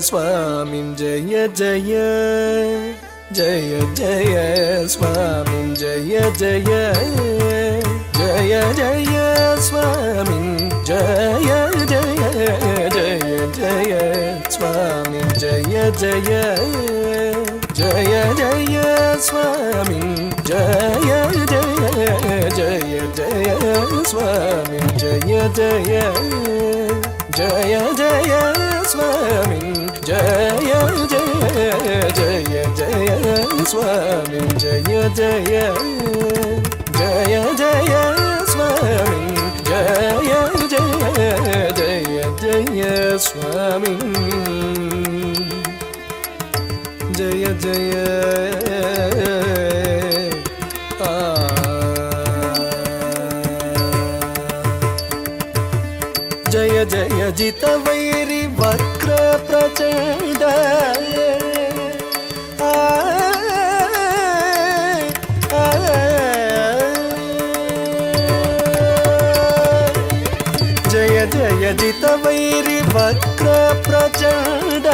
स्वामी जय जय जय जय स्वामी जय जय जय जय स्वामी जय जय जय जय स्वामी जय जय जय जय स्वामी जय जय जय जय स्वामी जय जय जय जय स्वामी जय जय जय जय स्वामी जय जय जय जय स्वामी जय जय जय जय स्वामी जय जय जय जय जितवैरि वक्र प्रचंड जय जय जितवैरि वक्र प्रचंड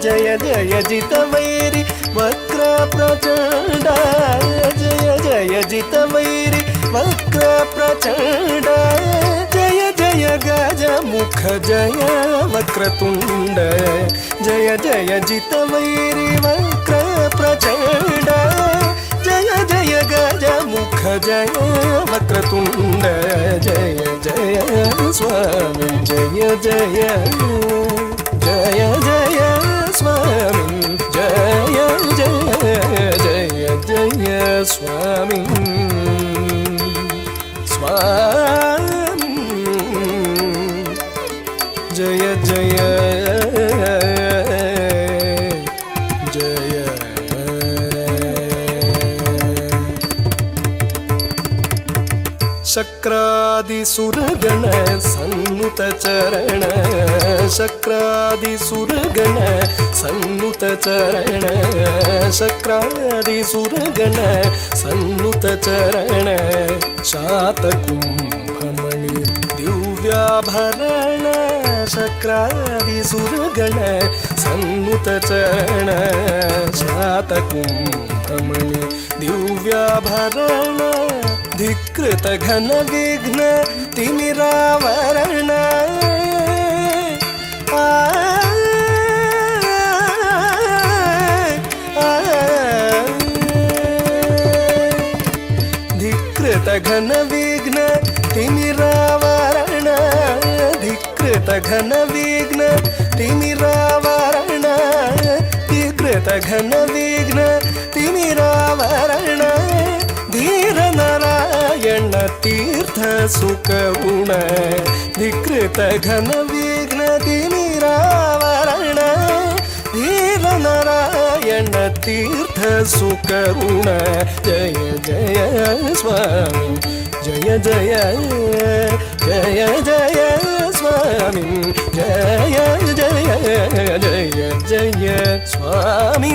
जय जय जितवैरि वक्र प्रचंड जय जय जितवैरि वक्र प्रचंड जय जय गज मुख जय वक्रतुंड जय जय जितवैरि वक्र प्रचंड जय जय गज मुख जय वक्रतुंड जय जय स्वामी जय जय जय जय स्वामी जय जय जय जय स्वामी स्वामी जय जय जय शक्रादि सुरगण सन्नुत चरण शक्रादि सुरगण सन्नुत चरण शक्रादि सुरगण सन्नुत चरण शातकुंभमणि दिव्याभरण शक्रादि सुरगण सन्नुत चरण शातकुंभमणि दिव्याभरण धिकृत घन विघ्न तिमिरावरण धिकृत घन विघ्न तिमिरावरण धिकृत घन विघ्न तिमिरावरण धिकृत घन विघ्न तिमिरावरण धीर नारायण तीर्थ सुखगुण धिकृत घन विघ्न तिमिरावरण धीर नारायण तीर्थ सुखगुण जय जय स्वामी जय जय जय जय स्वामी जय जय जय जय स्वामी